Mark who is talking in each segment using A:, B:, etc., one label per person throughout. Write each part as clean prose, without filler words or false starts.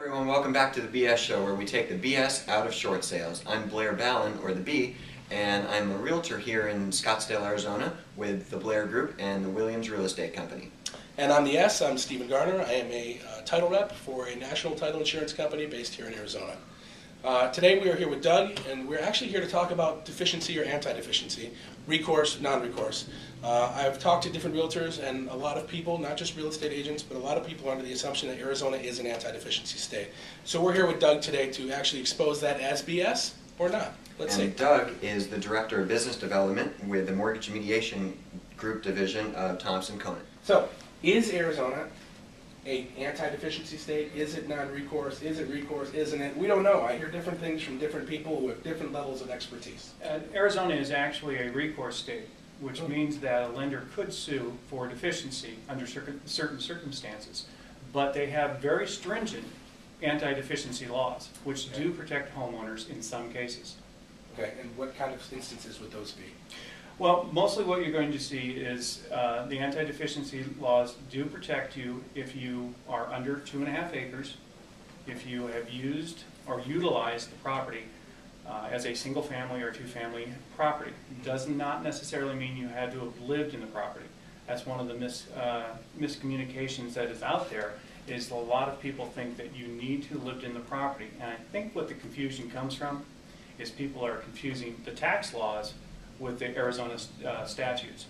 A: Everyone, welcome back to the BS Show, where we take the BS out of short sales. I'm Blair Ballin, or the B, and I'm a realtor here in Scottsdale, Arizona, with the Blair Group and the Williams Real Estate Company.
B: And on the S, I'm Stephen Garner. I am a title rep for a national title insurance company based here in Arizona. Today we are here with Doug, and we're actually here to talk about deficiency or anti-deficiency, recourse, non-recourse. I've talked to different realtors, and a lot of people, not just real estate agents, but a lot of people are under the assumption that Arizona is an anti-deficiency state. So we're here with Doug today to actually expose that as BS or not. Let's see.
A: Doug is the Director of Business Development with the Mortgage Mediation Group Division of Thompson Conant.
B: So, is Arizona an anti-deficiency state? Is it non-recourse? Is it recourse? Isn't it? We don't know. I hear different things from different people who have different levels of expertise.
C: Arizona is actually a recourse state, which means that a lender could sue for deficiency under certain circumstances. But they have very stringent anti-deficiency laws, which do protect homeowners in some cases.
B: Okay, and what kind of instances would those be?
C: Well, mostly what you're going to see is the anti-deficiency laws do protect you if you are under 2.5 acres, if you have used or utilized the property as a single family or two-family property. It does not necessarily mean you had to have lived in the property. That's one of the miscommunications that is out there, is a lot of people think that you need to have lived in the property. And I think what the confusion comes from is people are confusing the tax laws with the Arizona statutes.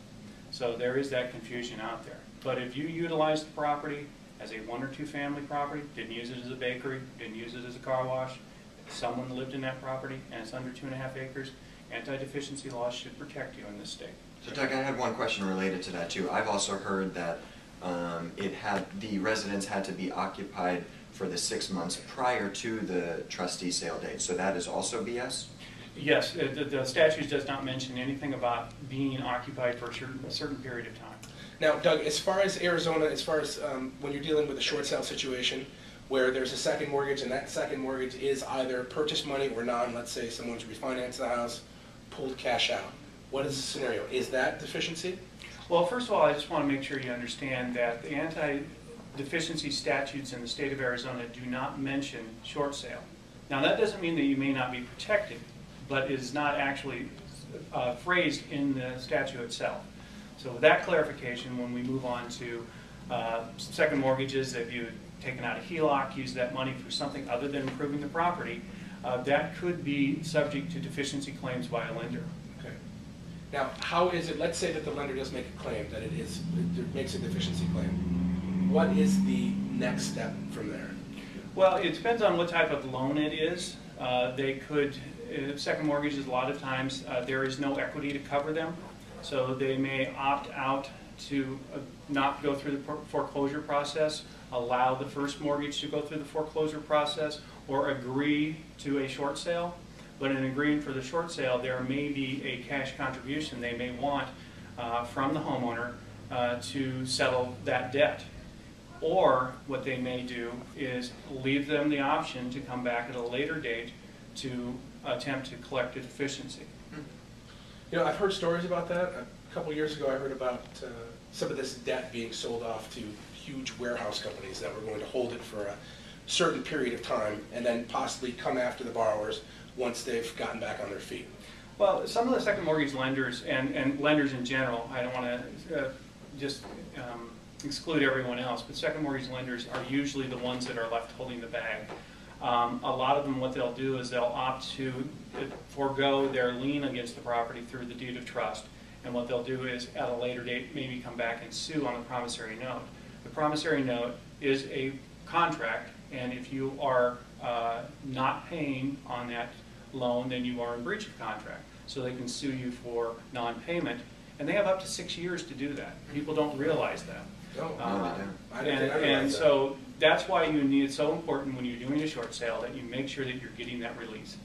C: So there is that confusion out there. But if you utilize the property as a 1 or 2 family property, didn't use it as a bakery, didn't use it as a car wash, someone lived in that property and it's under 2.5 acres, anti-deficiency laws should protect you in this state.
A: So Doug, I had one question related to that too. I've also heard that the residence had to be occupied for the 6 months prior to the trustee sale date. So that is also BS?
C: Yes, the statute does not mention anything about being occupied for a certain period of time.
B: Now, Doug, as far as Arizona, when you're dealing with a short sale situation where there's a second mortgage and that second mortgage is either purchase money or non, let's say someone's refinanced the house, pulled cash out. What is the scenario? Is that deficiency?
C: Well, first of all, I just want to make sure you understand that the anti-deficiency statutes in the state of Arizona do not mention short sale. Now, that doesn't mean that you may not be protected, but is not actually phrased in the statute itself. So with that clarification, when we move on to second mortgages, if you've taken out a HELOC, used that money for something other than improving the property, that could be subject to deficiency claims by a lender.
B: Okay. Now, how is it, let's say that the lender does make a claim that it makes a deficiency claim. What is the next step from there?
C: Well, it depends on what type of loan it is. They could, second mortgages, a lot of times there is no equity to cover them, so they may opt out to not go through the foreclosure process, allow the first mortgage to go through the foreclosure process, or agree to a short sale. But in agreeing for the short sale, there may be a cash contribution they may want from the homeowner to settle that debt. Or what they may do is leave them the option to come back at a later date to attempt to collect a deficiency.
B: You know, I've heard stories about that. A couple of years ago I heard about some of this debt being sold off to huge warehouse companies that were going to hold it for a certain period of time and then possibly come after the borrowers once they've gotten back on their feet.
C: Well, some of the second mortgage lenders and lenders in general, I don't want to just exclude everyone else, but second mortgage lenders are usually the ones that are left holding the bag. A lot of them, what they'll do is they'll opt to forego their lien against the property through the deed of trust. And what they'll do is, at a later date, maybe come back and sue on the promissory note. The promissory note is a contract, and if you are not paying on that loan, then you are in breach of contract. So they can sue you for non-payment, and they have up to 6 years to do that. People don't realize that. And so that's why it's so important when you're doing a short sale that you make sure that you're getting that release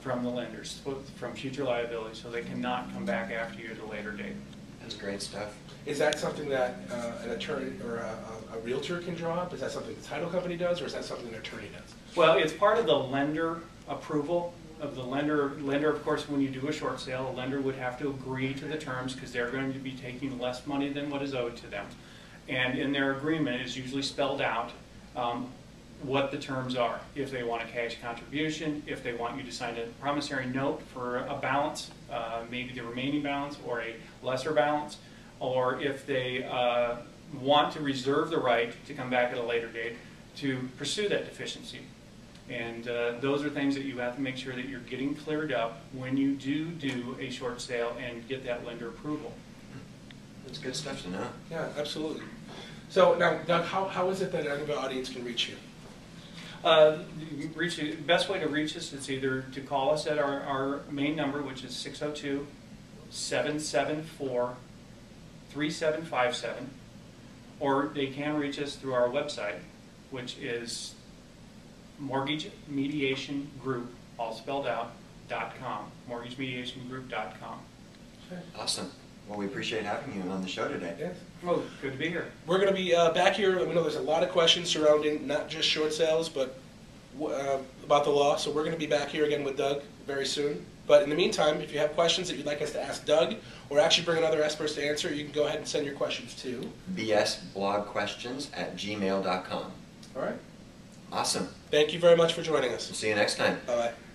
C: from the lenders, from future liability, so they cannot come back after you at a later date.
A: That's great stuff.
B: Is that something that an attorney or a realtor can draw up? Is that something the title company does, or is that something an attorney does?
C: Well, it's part of the lender approval of the lender. Lender, of course, when you do a short sale, a lender would have to agree to the terms because they're going to be taking less money than what is owed to them. And in their agreement is usually spelled out what the terms are. If they want a cash contribution, if they want you to sign a promissory note for a balance, maybe the remaining balance or a lesser balance, or if they want to reserve the right to come back at a later date to pursue that deficiency. And those are things that you have to make sure that you're getting cleared up when you do a short sale and get that lender approval.
A: That's good stuff to know.
B: Yeah, absolutely. So now, Doug, how is it that our audience can reach you?
C: The best way to reach us is either to call us at our main number, which is 602-774-3757, or they can reach us through our website, which is mortgagemediationgroup, all spelled out, .com, mortgagemediationgroup.com.
B: Okay.
A: Awesome. Well, we appreciate having you on the show today.
B: Yes.
C: Well, good to be here.
B: We're going to be back here. We know there's a lot of questions surrounding not just short sales, but about the law. So we're going to be back here again with Doug very soon. But in the meantime, if you have questions that you'd like us to ask Doug, or actually bring in other experts to answer, you can go ahead and send your questions to
A: bsblogquestions@gmail.com.
B: All right.
A: Awesome.
B: Thank you very much for joining us.
A: See you next time.
B: Bye-bye.